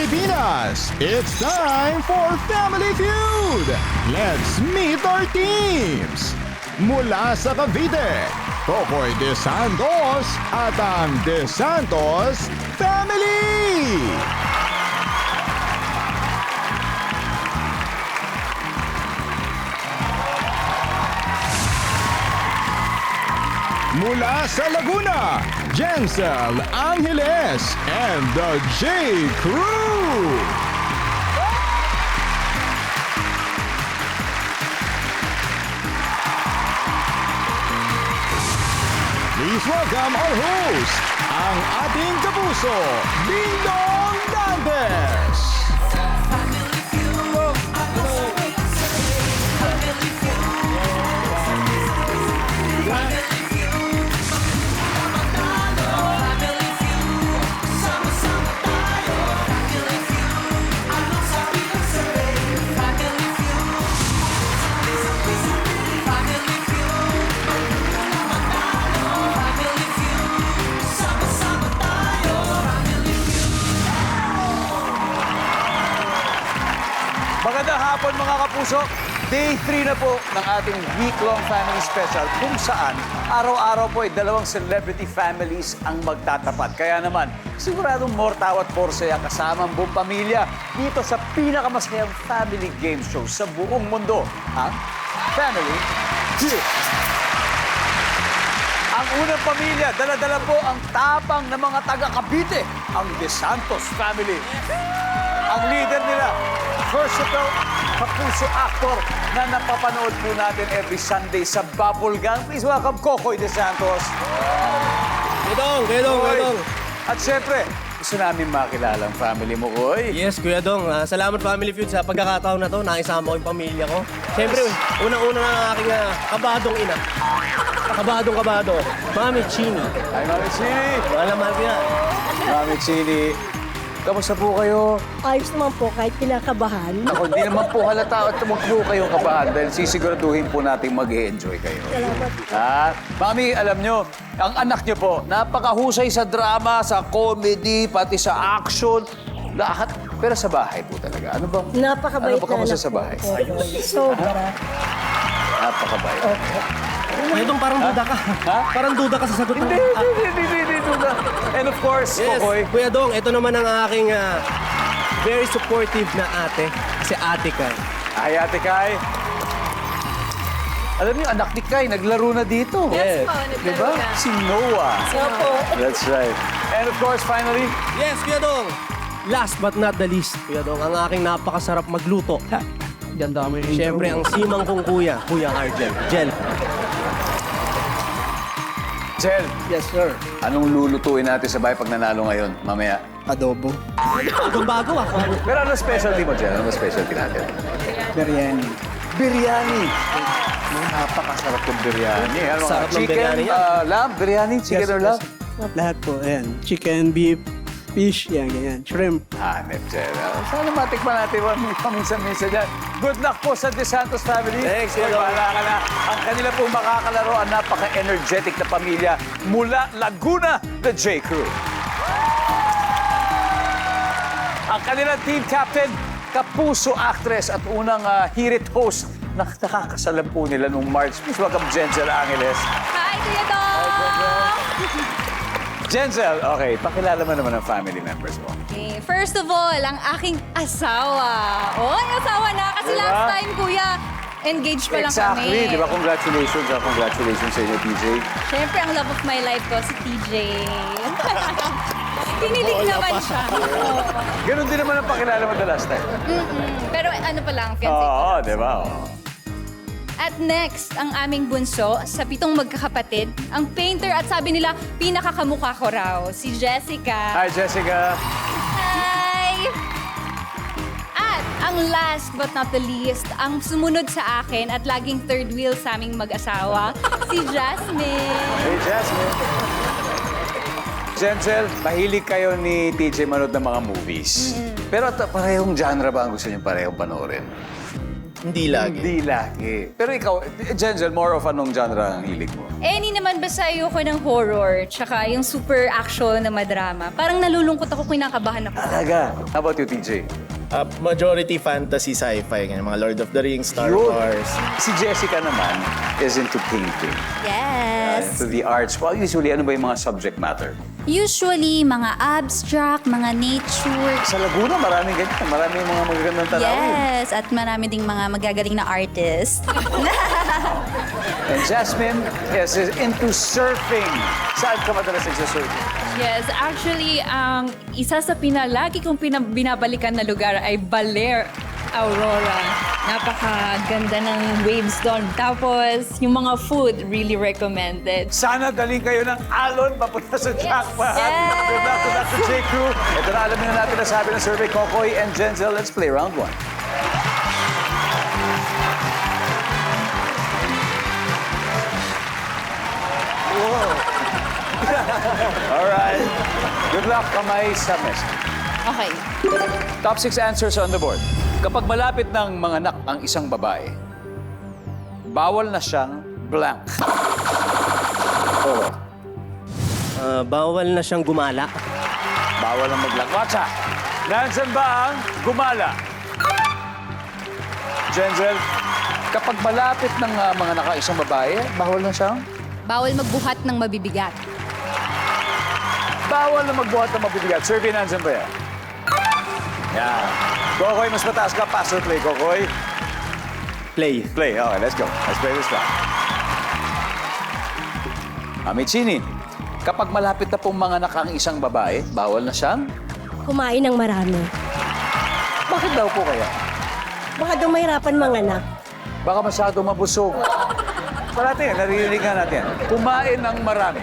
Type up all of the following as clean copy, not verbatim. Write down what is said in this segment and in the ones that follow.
Pilipinas! It's time for Family Feud! Let's meet our teams! Mula sa Cavite, Popoy De Santos at ang De Santos Family! Mula sa Laguna, Jensel Angeles and the J Crew. Please welcome our host, ang ating kapuso, Dingdong Dantes. Magandang hapon mga kapuso. Day 3 na po ng ating week-long family special kung saan araw-araw po ay dalawang celebrity families ang magtatapat. Kaya naman, siguradong more tawat porsaya kasama ang buong pamilya dito sa pinakamasayang family game show sa buong mundo, ang Family Feud. Ang unang pamilya, dala-dala po ang tapang ng mga taga-Cavite, ang De Santos family. Ang leader nila, versatile kapuso actor na napapanood po natin every Sunday sa Bubble Gang. Please welcome Kokoy De Santos. Kuya Dong. At syempre, gusto namin makilala ang family mo, Koy. Yes, Kuya Dong. Salamat Family Feud sa pagkakataon na to. Nakisama ko yung pamilya ko. Siyempre, unang-una na ang aking kabadong ina. Kabado. Mami Chini. Hi, Mami Chini. Mahal ko yan. Mami Chini. Kamusta po kayo? Ayos naman po kahit kinakabahan. Ako, hindi naman po halata at huwag po kayong kabahan dahil sisiguraduhin po natin mag-e-enjoy kayo. Salamat. Mami, alam nyo, ang anak nyo po, napakahusay sa drama, sa comedy, pati sa action, lahat. Pero sa bahay po talaga. Ano bang... Napakabait Ano ba kamusta na sa bahay? Sobra. Napakabait. Kuya Dong, parang duda ka. Ha? Parang duda ka sa sagot ng... Hindi. And of course, Yes, Kokoy. Kuya Dong, ito naman ang aking very supportive na ate. Si Ate Kai. Ay, Ate Kai. Alam niyo, anak ni Kai, naglaro na dito. Yes. Diba? Si Noah. Opo. That's right. And of course, finally, Yes, Kuya Dong. Last but not the least, Kuya Dong, ang aking napakasarap magluto. Ganda mo yung Siyempre, ang simang kong kuya, Kuya Argel. Jel. Jel, Yes, sir. anong lulutuin natin sa bahay pag nanalo ngayon, mamaya? Adobo. Bagong bago ah. Pero ano specialty mo, Jel? Ano specialty natin? Biryani. Biryani. Napakasarap ng biryani. Ano, Sarap ng chicken, biryani yan. lamb, biryani, chicken or lamb? Lahat po, ayan. Chicken, beef, fish, yan, ganyan. Shrimp. Hanep, Jel. Sana matikman natin paminsan-minsan yan. Good luck po sa De Santos family. Thanks, Koy, Kuya Dong. bahala ka na. Ang kanila pong makakalaro ang napaka-energetic na pamilya mula Laguna, the J Crew. Ang kanilang team captain, kapuso actress at unang hirit host na nakakasalam po nila nung March. Please welcome Jensel Angeles. Hi, Kuya Dong! Jensel, okay, pakilala mo naman ang family members mo. Okay, first of all, ang aking asawa. Oy, asawa na. Kasi Diba? last time, Kuya, engaged pa lang Exactly, kami. di ba? Congratulations, congratulations sa inyo, TJ. Siyempre, ang love of my life ko, si TJ. Kinilig naman siya. Oo. Ganon din naman ang pakilala mo the last time. Pero ano pa lang, fiancé ko. Oo, di ba? Oo. At next, ang aming bunso sa 7 magkakapatid, ang painter at sabi nila, pinakakamukha ko raw, si Jessica. Hi, Jessica. Hi! At ang last but not the least, ang sumunod sa akin at laging third wheel sa aming mag-asawa, si Jasmine. Hey, Jasmine. Jensel, mahilig kayo ni TJ manood ng mga movies. Pero parehong genre ba ang gusto niyo parehong panoorin? Hindi lagi. Hindi lagi. Pero ikaw, Jenzel, more of anong genre ang hilig mo? Any naman basta ayoko ng horror, tsaka yung super action na madrama. Parang nalulungkot ako, kinakabahan ako. Talaga. How about you, TJ? Majority fantasy sci-fi, ganyan, mga Lord of the Rings, Star Yun. Wars. Si Jessica naman is into painting. Yes! Into the arts. Well, usually, ano ba yung mga subject matter? Usually, mga abstract, mga nature. Sa Laguna, maraming ganyan. Maraming mga magagandang tanawin. Yes, at marami ding mga magagaling na artist. And Jasmine is into surfing. Saan ka madalas nagsasurf? Yes, actually, ang isa sa lagi kong binabalikan na lugar ay Baler, Aurora. Napakaganda ng waves doon. Tapos, yung mga food, really recommended. Sana daling kayo ng alon papunta sa jackpot. Yes. Good luck to Dr. J. Crew. Ito na, alamin na natin ang sabi ng survey. Kokoy and Jenzel, let's play round 1. Alright. Good luck, kamay sa mesa. Okay. Top 6 answers on the board. Kapag malapit ng mga anak ang isang babae, bawal na siyang blank. Oh, Bawal na siyang gumala. bawal na mag-blank. Watch out! Nandiyan ba ang gumala? Jenzel, kapag malapit ng mga anak ang isang babae, bawal na siyang? Bawal magbuhat ng mabibigat. Bawal na magbuhat ng mabibigat. Survey, nandiyan ba yan? Yan. Kokoy, mas mataas ka. Pass or play, Kokoy? Play. Play. Okay, let's go. Let's play this one. Mami Chini, kapag malapit na pong mga anak ang isang babae, bawal na siyang? Kumain ng marami. Bakit daw po kaya? Baka daw mahirapan manganak. Baka masyado mabusog. Parating, naririnig nga natin. Kumain ng marami.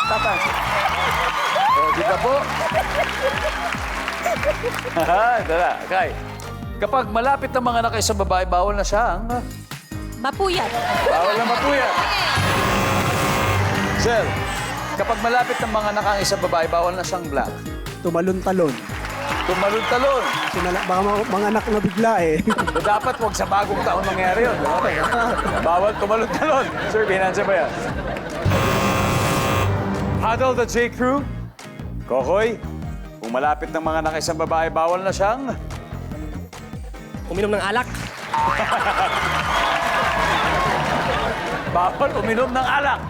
Tatay. O, di ba po? Dala, Kay. Kapag malapit na mga anak ay isang babae, bawal na siyang? Mapuyat. Bawal na mapuya. Sel, kapag malapit ng mga anak ang isang babae, bawal na siyang black. Tumalon-talon. Tumalon-talon. Kasi baka mga anak na bigla eh. So, dapat huwag sa bagong taon mangyari yun. Bawal tumalon-talon. Sir, binansa ba yan? Huddle the J. Crew. Kokoy, kung malapit ng mga anak isang babae, bawal na siyang? Uminom ng alak. Bawal uminom ng alak.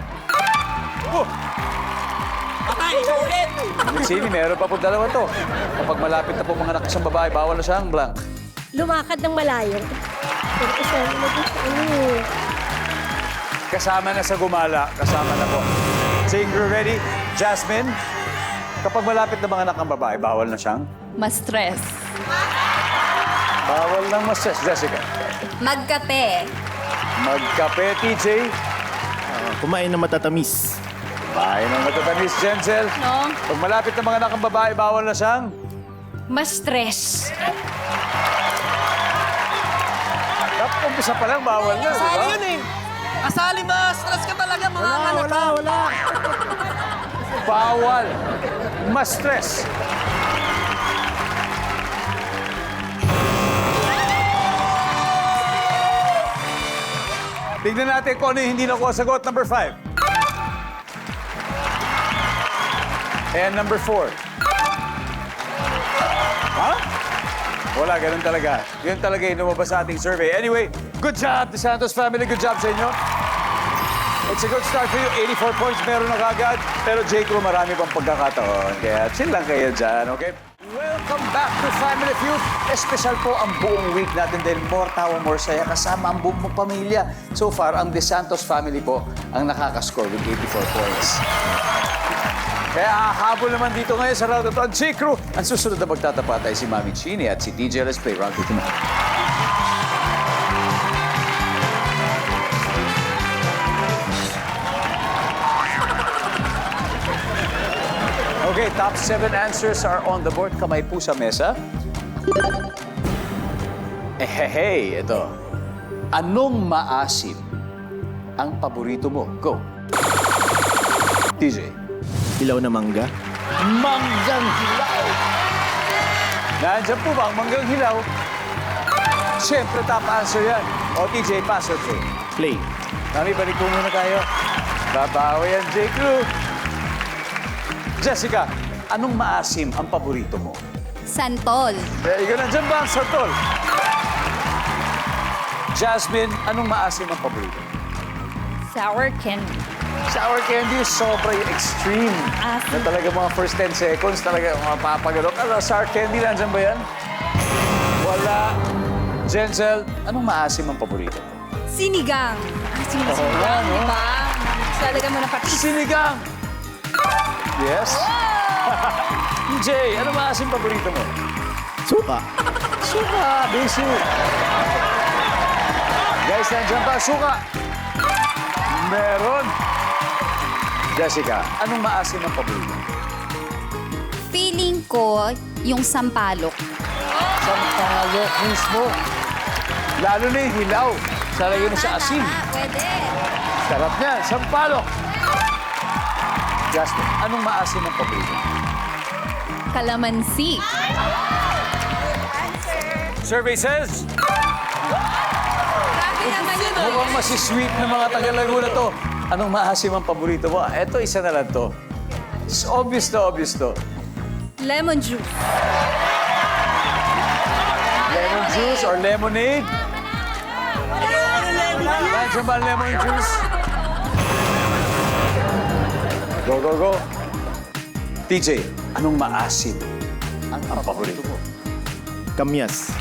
Patay! Ulit! Sini, meron pa po dalawa to. Kapag malapit na po mga anak isang babae, bawal na siyang blank. Lumakad ng malayo. Pero kasama na din sa ano. Kasama na sa gumala. Kasama na po. J. Crew, ready? Jasmine, kapag malapit na mga anak ang babae, bawal na siyang? Ma-stress. Bawal lang ma-stress. Jessica. Magkape. Magkape, TJ. Kumain na matatamis. Bahay ng matatamis, Jenzel. No? Pag malapit na mga anak ang babae, bawal na siyang? Ma-stress. Dapat umpisa pa lang, bawal na. Kasali diba? yun eh. Kasali ba? Stress ka talaga, mga anak ka. Wala. Bawal. Ma-stress. Tignan natin kung ano yung hindi nakuha sagot. Number 5. And number 4. Ha? Wala, ganun talaga. Yun talaga yung lumabas sa ating survey. Anyway, good job, the Santos family. Good job sa inyo. It's a good start for you. 84 points meron na kagad. Pero J. Crew, marami pang pagkakataon. Kaya chill lang kayo dyan, okay? Welcome back to Family Feud. Espesyal po ang buong week natin dahil more tawa, more saya kasama ang buong pamilya. So far, ang De Santos family po ang nakakascore with 84 points. Kaya habol naman dito ngayon sa round of ang J. Crew. Ang susunod na magtatapat ay si Mami Chini at si DJ. Let's play round 2 tonight. Okay, top 7 answers are on the board. Kamay po sa mesa. Hey, ito. Anong maasim ang paborito mo? Go. DJ. Hilaw na mangga. Manggang hilaw. Nandiyan po ba ang manggang hilaw? Siyempre, top answer yan. O, TJ, pass or play? Play. Mami, balik ko muna tayo. Babawi yan, J. Crew. Jessica, anong maasim ang paborito mo? Santol. Ikaw nandiyan ba ang santol? Jasmine, anong maasim ang paborito mo? Sour candy. Sour candy, sobra yung extreme. Na talaga mga first 10 seconds, talaga mapapagalo. Ano, sour candy, nandiyan ba yan? Wala. Jenzel, anong maasim ang paborito mo? Sinigang. Sinigang, no? di ba? Talaga mo na pati. Sinigang! Yes? DJ, ano maasim paborito mo? Suka. Suka, basic. Guys, nandiyan ba? Suka. Meron. Jessica, anong maasim ang paborito mo? Feeling ko, yung sampalok. Sampalok mismo. Lalo na yung hilaw. Salagay mo sa asin. Pwede. Sarap niyan, sampalok. Jasmine, anong maasim ang paborito mo? Calamansi. Survey says... Grabe naman yun. Mukhang masisweet ng mga taga-Laguna to. Anong maasim ang paborito mo? Eto, isa na lang to. It's obvious to. Lemon juice. Lemon juice or lemonade? Nandiyan ba ang lemon juice? Go. TJ, anong maasim ang paborito mo? Kamyas.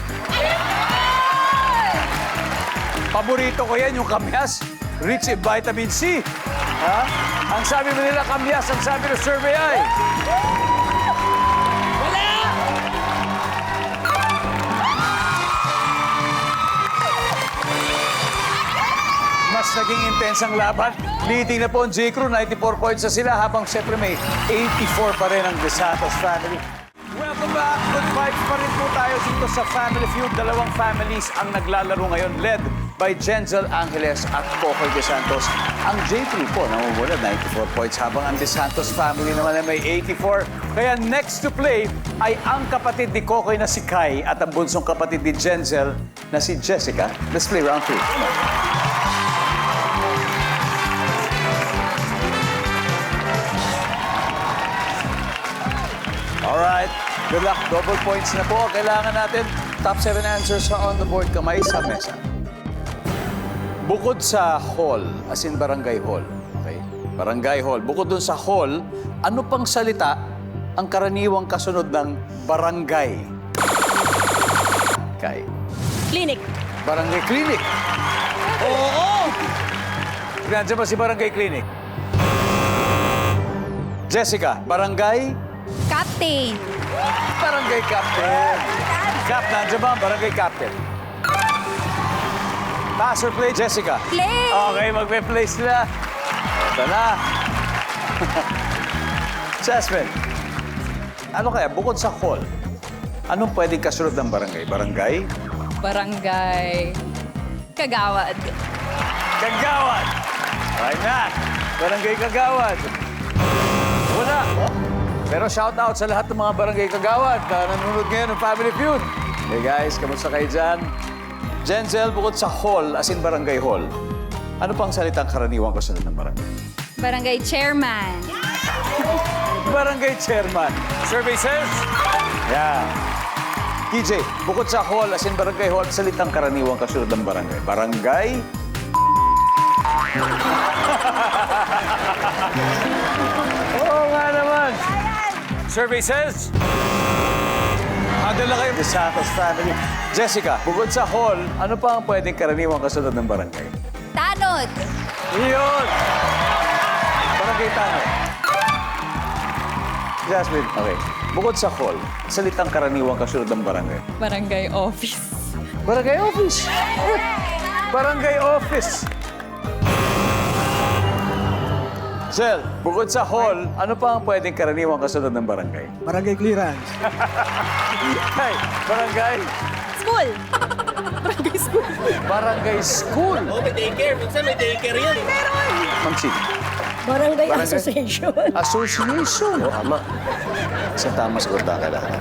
Paborito ko yan, yung kamyas. Rich in vitamin C. Ha? Ang sabi mo nila kamyas, ang sabi ng survey ay... Mas naging intense ang laban. Leading na po ang J-Crew, 94 points na sila habang siyempre may 84 pa rin ang De Santos family. Welcome back. Good vibes pa rin po tayo dito sa Family Feud. Dalawang families ang naglalaro ngayon led by Jenzel Angeles at Kokoy De Santos. Ang J-Crew po namumula 94 points habang ang De Santos family naman ay may 84. Kaya next to play ay ang kapatid ni Kokoy na si Kai at ang bunsong kapatid ni Jenzel na si Jessica. Let's play round 2. Alright, good luck. Double points na po. Kailangan natin top 7 answers sa on the board, kamay sa mesa. Bukod sa hall, as in barangay hall, okay? Barangay hall. Bukod dun sa hall, ano pang salita ang karaniwang kasunod ng barangay? Kay. Clinic. Barangay clinic. Oo! Nandiyan ba si barangay clinic? Jessica, barangay? Captain. Barangay Captain. Cap, nandiyan ba ang barangay Captain? Pass or play, Jessica? Play. Okay, magpe-play sila. Ito na. Jasmine, ano kaya, bukod sa hall, anong pwedeng kasunod ng barangay? Barangay? Barangay. Kagawad. Kagawad! Why not? Barangay Kagawad. Wala. Pero shout out sa lahat ng mga barangay Kagawad na nanonood ngayon ng Family Feud. Hey guys, kamusta kayo dyan? Jenzel, bukod sa hall, as in barangay hall, ano pang salitang karaniwang kasunod ng barangay? Barangay chairman. Barangay chairman. Survey says? Yeah. TJ, bukod sa hall, as in barangay hall, salitang karaniwang kasunod ng barangay. Barangay? Oo nga naman. Survey says? Handle na kayo. The Santos family. Jessica, bukod sa hall, ano pa ang pwedeng karaniwang kasunod ng barangay? Tanod. Iyon! Barangay Tanod. Jasmine, okay. Bukod sa hall, salitang karaniwang kasunod ng barangay. Barangay office. Barangay office. Barangay office. Sel, bukod sa hall, ano pa ang pwedeng karaniwang kasunod ng barangay? Barangay clearance. Hey, barangay? School. Barangay school. Oh, may daycare. Minsan may daycare yan. Ma'am Chidi. Barangay Barangay? Association. Association. Sa tama sagot na kailangan.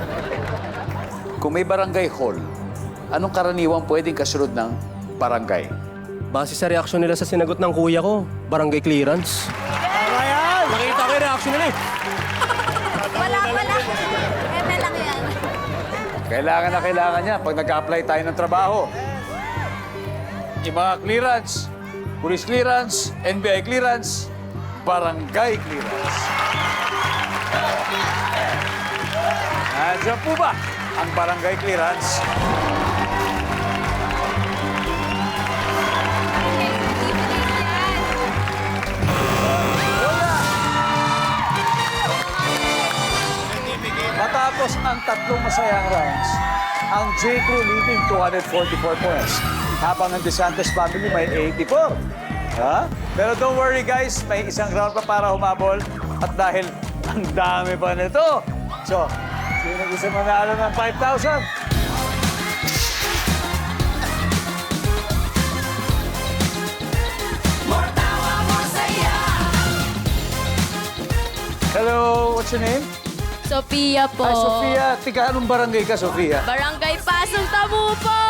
Kung may barangay hall, anong karaniwang pwedeng kasunod ng barangay? Base sa reaksyon nila sa sinagot ng kuya ko, barangay clearance. Ayan! Nakita ko yung reaksyon nila eh. Wala. Eme lang yan. Kailangan na kailangan niya pag nag-apply tayo ng trabaho. Yung mga clearance, police clearance, NBI clearance, barangay clearance. Nandiyan po ba ang barangay clearance? Matapos ang tatlong masayang rounds, ang J-Crew leading 244 points. Habang ang DeSantos family may 84. Ha? Pero don't worry guys, may isang round pa para humabol. At dahil ang dami pa nito. So, sino gusto manalo ng 5,000? Hello, what's your name? Sophia po. Hi, Sofia. Tiga anong barangay ka, Sofia? Barangay Pasong Tamo po!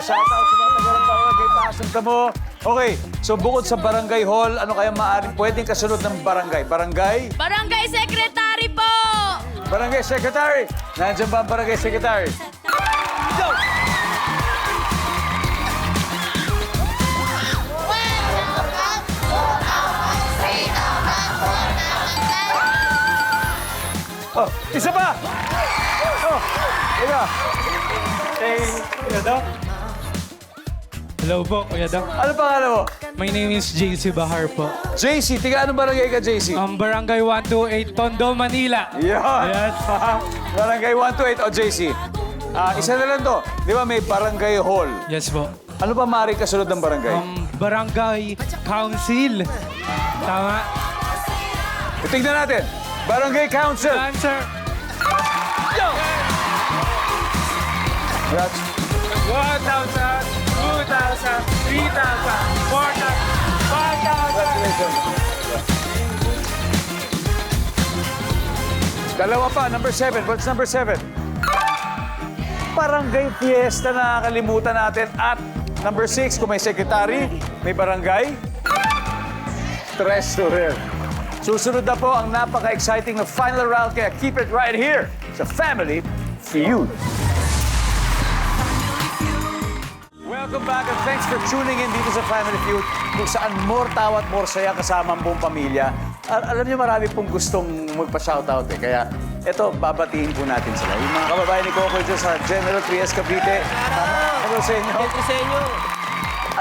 Shout out sa mga taga ng barangay Pasong Tamo. Okay, so bukod sa barangay hall, ano kaya maaaring pwedeng kasunod ng barangay? Barangay? Barangay Secretary po! Barangay Secretary. Nandiyan ba ang barangay Secretary? Go! Oh, isa pa! Oh, ika. Kuya Doc. Hello po, Kuya Doc. Ano pangalan mo? My name is JC Bahar po. JC. Tiga anong barangay ka, JC? Barangay 128, Tondo, Manila. Yan. Yes. Barangay 128 o JC. Isa na lang to. Di ba may barangay hall? Yes po. Ano pa maaaring kasunod ng barangay? Barangay Council. Tama. Tingnan natin. Barangay Council. Answer. Yo! Congrats. 1,000, 2,000, 3,000, 4,000, 5,000. Dalawa pa, number 7. What's number 7? Barangay Fiesta na nakakalimutan natin. At number 6, kung may secretary, may barangay. Treasurer. Susunod na po ang napaka-exciting na final round, kaya keep it right here sa Family Feud. Welcome back and thanks for tuning in dito sa Family Feud kung saan more tawa at more saya kasama ang buong pamilya. Alam niyo, marami pong gustong magpa-shoutout eh. Kaya eto, babatiin po natin sila. Yung mga kababayan ni Coco dyan sa General Trias, Cavite. Hello sa inyo. Ito sa inyo.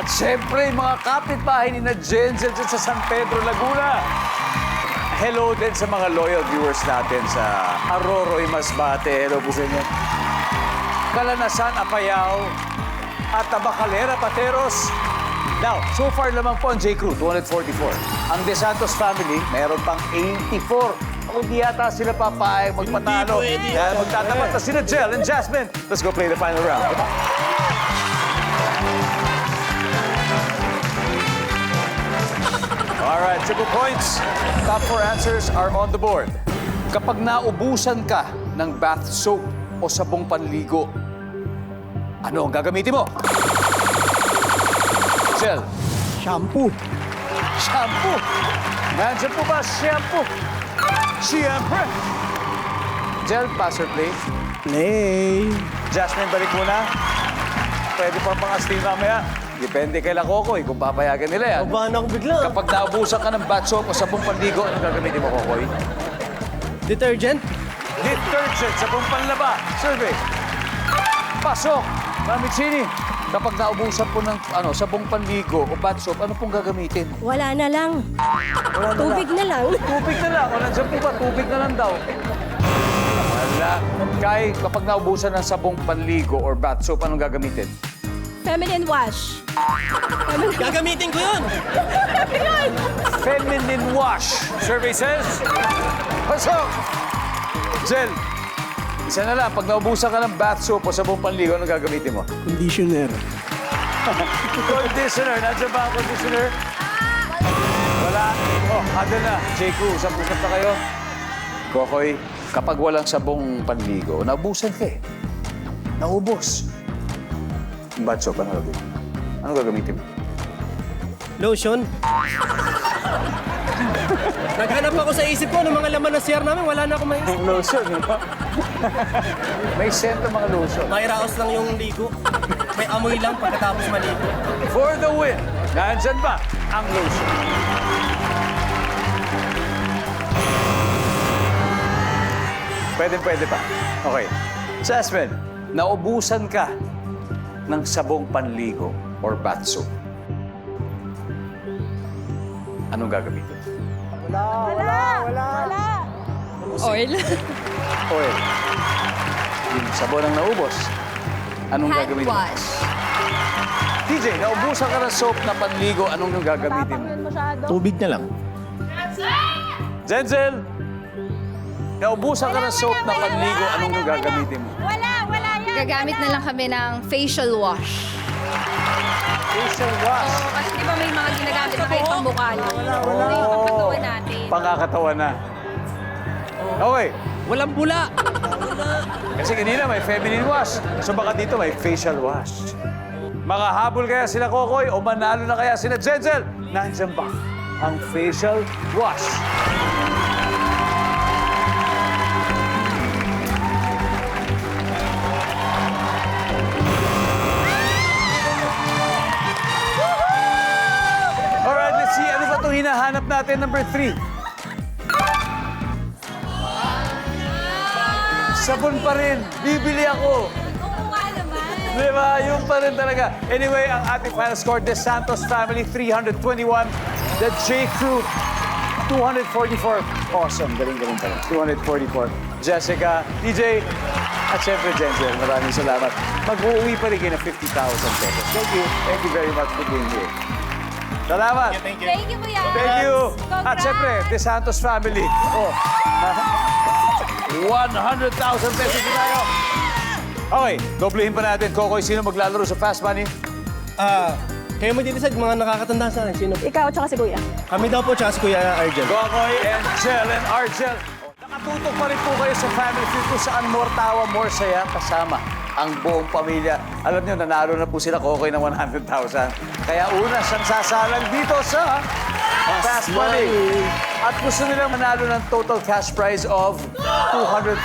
At syempre, yung mga kapitbahay ni na Jensen dyan sa San Pedro, Laguna. Hello din sa mga loyal viewers natin sa Aroroy, Masbate. Hello po sa inyo. Kalanasan, Apayao, at Tabacalera, Pateros. Now, so far lamang po ang J-Crew, 244. Ang DeSantos family, meron pang 84. Ako di yata sila papayag magpatalo. Hindi pwede. Kaya magtatapat na sila Jel and Jasmine. Let's go play the final round. Come on. All right, triple points. Top 4 answers are on the board. Kapag naubusan ka ng bath soap o sabong panligo, ano ang gagamitin mo? Jel. Shampoo. Shampoo. Nandiyan po ba shampoo? Siyempre. Jel, pass or play? Play. Jasmine, balik muna. Pwede pa pang steam mamaya. Depende kay Kokoy kung papayagan nila yan. Kabahan ako bigla. Kapag naubusan ka ng bath soap o sabong panligo, ano gagamitin mo, Kokoy? Detergent? Detergent, sabong panlaba. Survey. Pasok. Mami Chini, kapag naubusan po ng sabong panligo o bath soap, ano pong gagamitin? Wala na lang. Tubig na lang. Tubig na lang. O nandiyan po ba? Tubig na lang daw. Wala. Kay, kapag naubusan ng sabong panligo or bath soap, anong gagamitin? Feminine wash. Gagamitin ko yun! Feminine wash. Survey says, pasok! Jel, isa na lang. Pag naubusan ka ng bath soap o sabong panligo, anong gagamitin mo? Conditioner. Conditioner. Nandiyan ba ang conditioner? Wala. Oh, ada na. J-Crew, saan pupunta kayo? Kokoy, kapag walang sabong panligo, naubusan ka eh. Naubos. Bath soap, ano gagawin? Ano gagamitin mo? Lotion. Naghanap ako sa isip ko ng mga laman ng CR namin. Wala na akong may... Lotion, di ba? May scent ng mga lotion. Mairaos lang yung ligo. May amoy lang pagkatapos maligo. For the win, nandyan ba ang lotion? Pwede pa. Okay. Jasmine, naubusan ka ng sabong panligo or bath soap. Anong gagamitin? Oil. Oil. Yung sabon ang naubos. Anong Hand gagamitin? wash. TJ, naubusan ka ng soap na panligo. Anong gagamitin mo? Tubig na lang. Zenzel! Naubusan ka ng soap na panligo. Anong gagamitin mo? Gagamit na lang kami ng facial wash. Facial wash. Oo, kasi di ba may mga ginagamit na kahit pamukha lang. Wala. Yung pangkatawan natin. Pangkakatawan na. Okay. Walang bula. Kasi kanina may feminine wash. So baka dito may facial wash. Makahabol kaya sila Kokoy o manalo na kaya sila Zenzel? Nandiyan ba ang facial wash? Alright, let's see. Ano ba itong hinahanap natin? Number 3. Sabon pa rin. Bibili ako. Di ba? Yung pa rin talaga. Anyway, ang ating final score, The Santos Family, 321. The J Crew, 244. Awesome. Galing-galing pala. 244. Jessica, DJ, at syempre Jensen. Maraming salamat. Mag-uwi pa rin kayo ng 50,000 pesos. Thank you. Thank you very much for being here. Salamat. Thank you, Kuya. Thank you. Congrats. At syempre, The Santos Family. Oh. 100,000 pesos na tayo. Okay, doblehin pa natin. Kokoy, sino maglalaro sa Fast Money? Kayo mag-decide, mga nakakatanda sa akin. Sino? Ikaw at saka si Kuya. Kami daw po, tsaka si Kuya Argel. Kokoy and Jel and Argel. Nakatutok pa rin po kayo sa Family Feud kung saan more tawa, more saya kasama ang buong pamilya. Alam niyo, nanalo na po sila Kokoy ng 100,000. Kaya una siyang sasalang dito sa Fast Money. At gusto nilang manalo ng total cash prize of 200,000.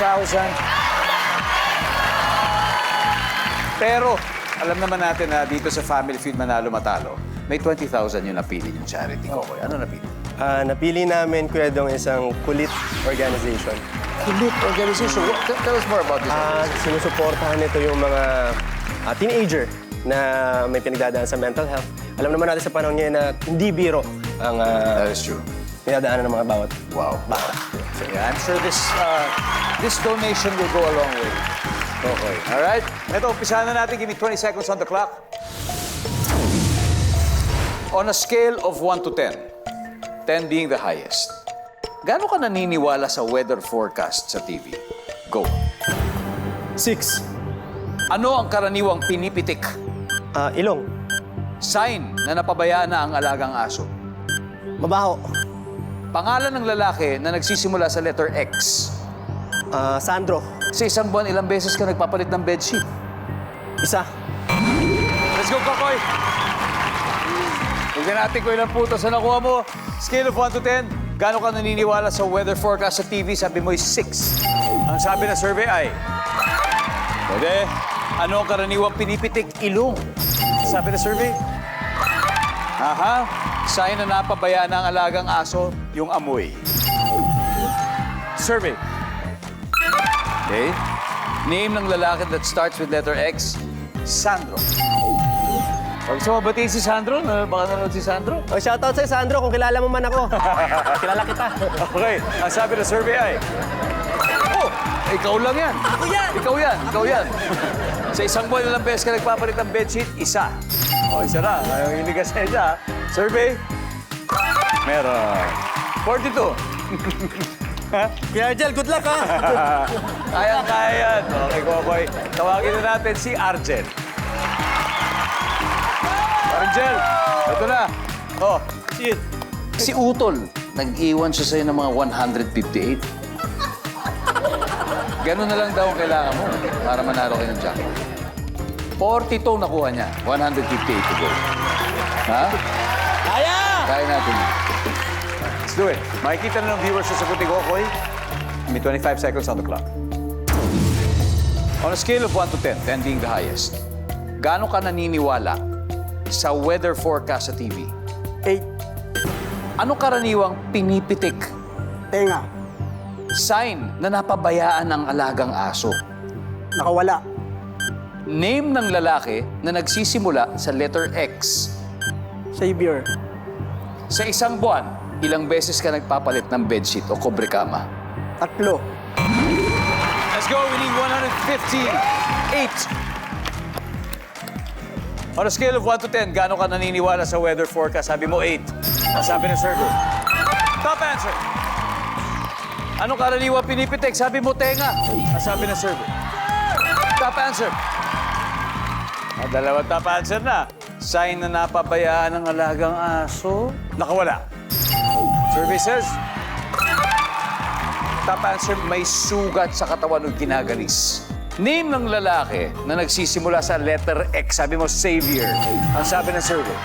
Pero, alam naman natin na dito sa Family Feud manalo-matalo, may 20,000 yung napili yung charity, Kokoy. Ano napili? Napili namin, Kuya Dong, isang kulit organization. Kulit organization. Tell us more about this. Sinusuportahan nito yung mga teenager na may pinagdadaan sa mental health. Alam naman natin sa panahon ngayon na hindi biro ang That is true. pinagdaanan ng mga bawat bata. So, yeah, I'm sure this donation will go a long way. Okay. All right. Ito, umpisahan na natin. Give me 20 seconds on the clock. On a scale of 1 to 10, 10 being the highest, gaano ka naniniwala sa weather forecast sa TV? Go. 6. Ano ang karaniwang pinipitik? Ilong. Sign na napabayaan na ang alagang aso. Mabaho. Pangalan ng lalaki na nagsisimula sa letter X. Sandro. Sa isang buwan, ilang beses ka nagpapalit ng bedsheet? Isa. Let's go, Kokoy! Tignan natin kung ilang putos na nakuha mo. Scale of 1 to 10, gaano ka naniniwala sa weather forecast sa TV? Sabi mo ay 6. Ang sabi na survey ay... Pwede. Ano ang karaniwang pinipitik? Ilong. Sabi na survey? Aha. Sign na napabayaan ng alagang aso, yung amoy. Survey. Okay. Name ng lalaki that starts with letter X, Sandro. Pag gusto mo batiin si Sandro, baka nanood si Sandro. Shoutout sa'yo, Sandro, kung kilala mo man ako. Kilala kita. Okay, ang sabi ng survey ay... Oh, ikaw lang yan. Ako yan! Ikaw yan. Sa isang buwan ilang beses ka nagpapalit ng bedsheet, isa. O, isa na. Ngayong iligas na isa. Survey? Meron. 42. Kuya Argel, good luck, ha? Kaya yan. Okay, Kokoy. Tawagin na natin si Argel. Argel, ito na. Oh, si Utol. Nag-iwan siya sa'yo ng mga 158. Ganun na lang daw ang kailangan mo para manalo kayo ng jackpot. 42 nakuha niya. 158 to go. Ha? Kaya! Kaya natin. Let's do it. Makikita na ng viewers sa sagutin ko, Koy. May 25 seconds on the clock. On a scale of 1 to 10, 10 being the highest, gaano ka naniniwala sa weather forecast sa TV? 8. Ano karaniwang pinipitik? Tenga. Sign na napabayaan ng alagang aso. Nakawala. Name ng lalaki na nagsisimula sa letter X. Savior. Sa isang buwan, ilang beses ka nagpapalit ng bedsheet o kobrekama? 3. Let's go. We need 158. On a scale of 1 to 10, gaano ka naniniwala sa weather forecast? Sabi mo 8. Sabi ng survey. Top answer. Ano karaniwang pinipitik? Sabi mo tenga. Sabi ng survey. Top answer. Dalawang top answer na. Sign na napabayaan ng alagang aso. Nakawala. Survey says, top answer, may sugat sa katawan o ginagalis. Name ng lalaki na nagsisimula sa letter X. Sabi mo, Xavier. Ang sabi ng survey.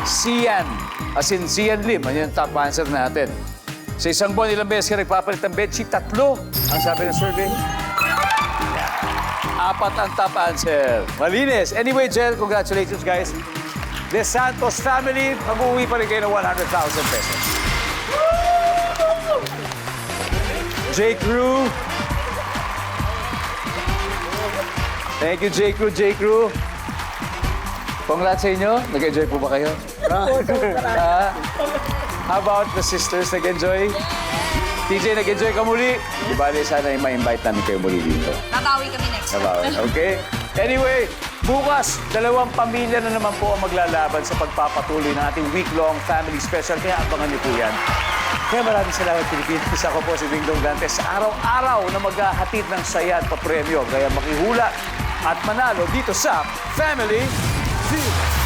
Sian. As in, Sian Lim. Ano yung top answer natin? Sa isang buwan, ilang beses ka nagpapalit ng bedsheet? 3. Ang sabi ng survey. 4 ang top answer. Malinis. Anyway, Jel, congratulations, guys. The Santos family, mag-uwi pa rin kayo ng 100,000 pesos. J. Crew. Thank you, J. Crew, J. Crew. Congrats sa inyo. Nag-enjoy po ba kayo? How about the sisters? Nag-enjoy? TJ, nag-enjoy ka muli? Di bali, sana ma-invite namin kayo muli dito. Babawi kami next time. Nabawi. Okay? Anyway, bukas, 2 pamilya na naman po ang maglalaban sa pagpapatuloy ng ating week-long family special. Kaya abangan niyo po yan. Kaya maraming salamat, Pilipinas. Ako po si Dingdong Dantes. Araw-araw na maghahatid ng saya at papremyo. Kaya makihula at manalo dito sa Family Feud.